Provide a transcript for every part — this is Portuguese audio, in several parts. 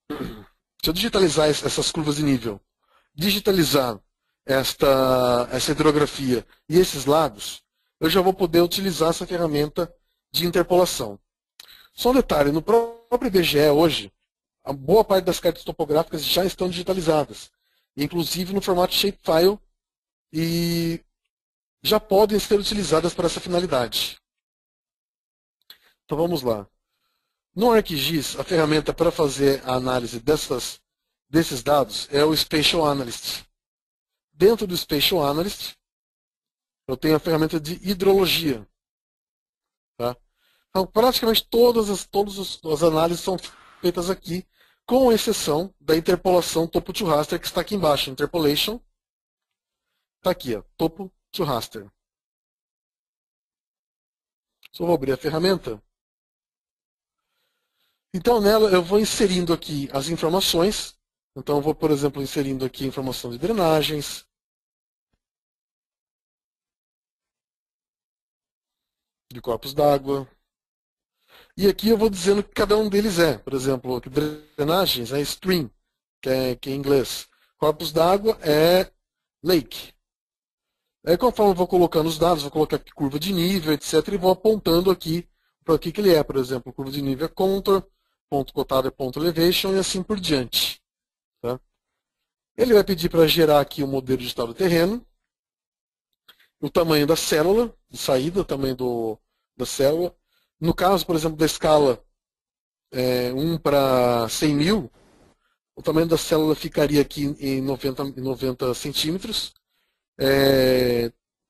Se eu digitalizar essas curvas de nível, digitalizar essa hidrografia e esses lados, eu já vou poder utilizar essa ferramenta de interpolação. Só um detalhe, no próprio IBGE hoje, a boa parte das cartas topográficas já estão digitalizadas, inclusive no formato shapefile, e já podem ser utilizadas para essa finalidade. Então vamos lá. No ArcGIS, a ferramenta para fazer a análise desses dados é o Spatial Analyst. Dentro do Spatial Analyst, eu tenho a ferramenta de hidrologia. Tá? Então, praticamente todas as análises são feitas aqui, com exceção da interpolação topo to raster, que está aqui embaixo. Interpolation está aqui, ó, topo to raster. Só vou abrir a ferramenta. Então, nela, eu vou inserindo aqui as informações. Então, eu vou, por exemplo, inserindo aqui a informação de drenagens, de corpos d'água. E aqui eu vou dizendo que cada um deles é. Por exemplo, drenagens é stream, que é em inglês. Corpos d'água é lake. Aí, conforme eu vou colocando os dados, vou colocar aqui curva de nível, etc. E vou apontando aqui para o que ele é. Por exemplo, curva de nível é contour, ponto cotado é ponto elevation e assim por diante. Tá? Ele vai pedir para gerar aqui o modelo digital do terreno, o tamanho da célula de saída, o tamanho da célula. No caso, por exemplo, da escala 1 para 100 mil, o tamanho da célula ficaria aqui em 90 centímetros.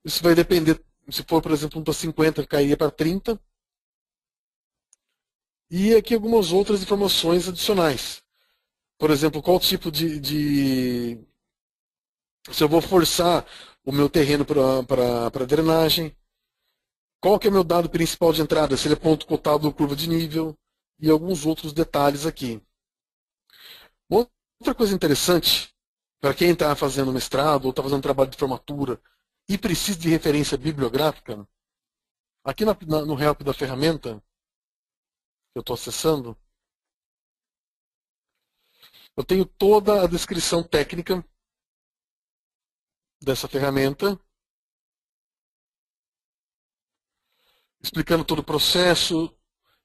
Isso vai depender, se for, por exemplo, 1 para 50, cairia para 30. E aqui algumas outras informações adicionais. Por exemplo, qual tipo se eu vou forçar o meu terreno para drenagem, qual que é o meu dado principal de entrada, se ele é ponto cotado ou curva de nível, e alguns outros detalhes aqui. Outra coisa interessante, para quem está fazendo mestrado ou está fazendo trabalho de formatura e precisa de referência bibliográfica, aqui no help da ferramenta que eu estou acessando, eu tenho toda a descrição técnica dessa ferramenta, explicando todo o processo,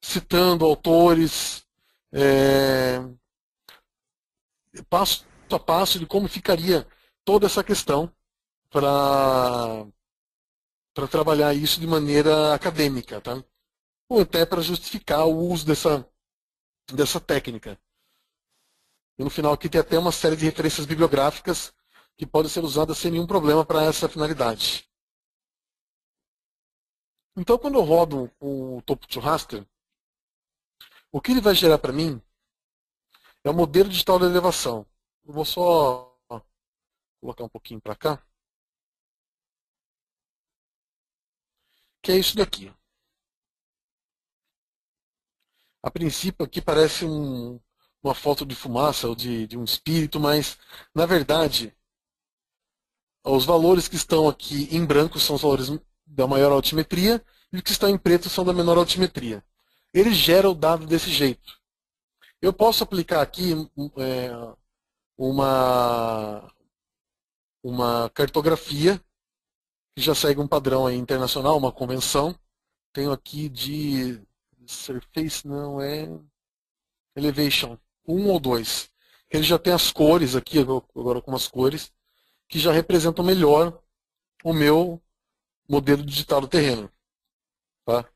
citando autores, passo a passo de como ficaria toda essa questão para trabalhar isso de maneira acadêmica, tá? Ou até para justificar o uso dessa técnica. E no final aqui tem até uma série de referências bibliográficas que podem ser usadas sem nenhum problema para essa finalidade. Então, quando eu rodo o topo to raster, o que ele vai gerar para mim é o modelo digital da elevação. Eu vou só colocar um pouquinho para cá. Que é isso daqui. A princípio aqui parece uma foto de fumaça ou de um espírito, mas na verdade os valores que estão aqui em branco são os valores da maior altimetria e os que estão em preto são da menor altimetria. Ele gera o dado desse jeito. Eu posso aplicar aqui uma cartografia que já segue um padrão aí internacional, uma convenção. Tenho aqui de Surface, não é Elevation, 1 ou 2. Ele já tem as cores aqui, agora com umas cores, que já representam melhor o meu modelo digital do terreno. Tá?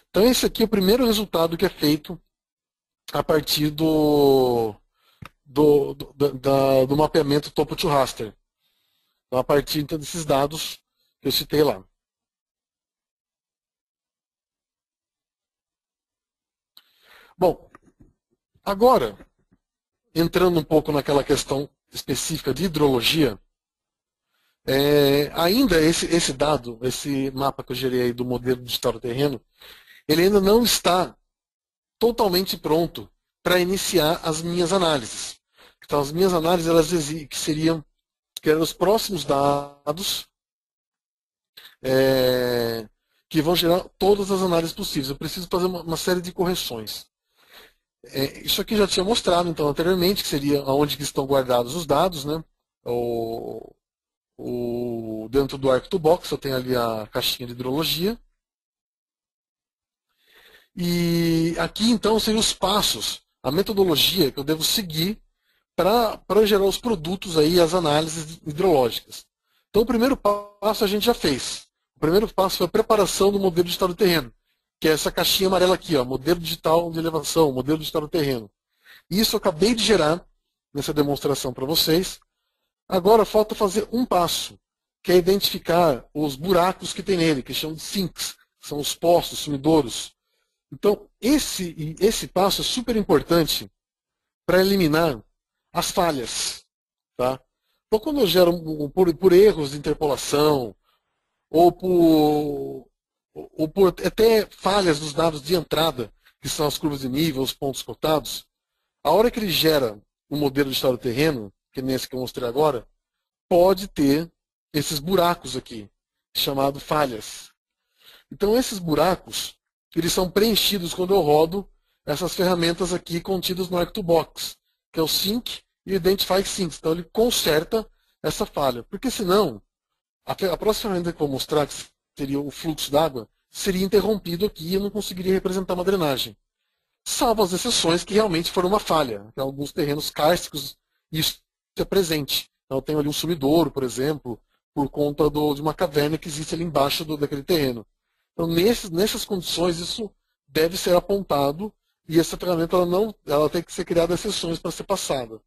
Então esse aqui é o primeiro resultado que é feito a partir do mapeamento topo to raster. Então, a partir então, desses dados que eu citei lá. Bom, agora, entrando um pouco naquela questão específica de hidrologia, ainda esse dado, esse mapa que eu gerei aí do modelo digital do terreno, ele ainda não está totalmente pronto para iniciar as minhas análises. Então, as minhas análises elas que eram os próximos dados que vão gerar todas as análises possíveis. Eu preciso fazer uma série de correções. Isso aqui já tinha mostrado então anteriormente, que seria onde que estão guardados os dados, né? Dentro do ArcToolbox eu tenho ali a caixinha de hidrologia. E aqui então seriam os passos, a metodologia que eu devo seguir para gerar os produtos aí, as análises hidrológicas. Então o primeiro passo a gente já fez. O primeiro passo foi a preparação do modelo digital do terreno, que é essa caixinha amarela aqui, ó, modelo digital de elevação, modelo digital do terreno. Isso eu acabei de gerar nessa demonstração para vocês. Agora falta fazer um passo, que é identificar os buracos que tem nele, que chamam de sinks, que são os poços, sumidouros. Então, esse passo é super importante para eliminar as falhas. Tá? Então, quando eu gero por erros de interpolação, ou por até falhas dos dados de entrada, que são as curvas de nível, os pontos cotados, a hora que ele gera um modelo de estado do terreno, que nem esse que eu mostrei agora, pode ter esses buracos aqui, chamado falhas. Então, esses buracos, eles são preenchidos quando eu rodo essas ferramentas aqui contidas no ArcToolbox, que é o Sync e o Identify Sinks. Então, ele conserta essa falha. Porque, senão, a próxima ferramenta que eu vou mostrar, que seria o fluxo d'água, seria interrompido aqui e eu não conseguiria representar uma drenagem. Salvo as exceções que realmente foram uma falha. Em alguns terrenos kársticos, isso é presente. Então, eu tenho ali um sumidouro, por exemplo, por conta de uma caverna que existe ali embaixo daquele terreno. Então, nessas condições, isso deve ser apontado e essa ferramenta ela tem que ser criada exceções para ser passada.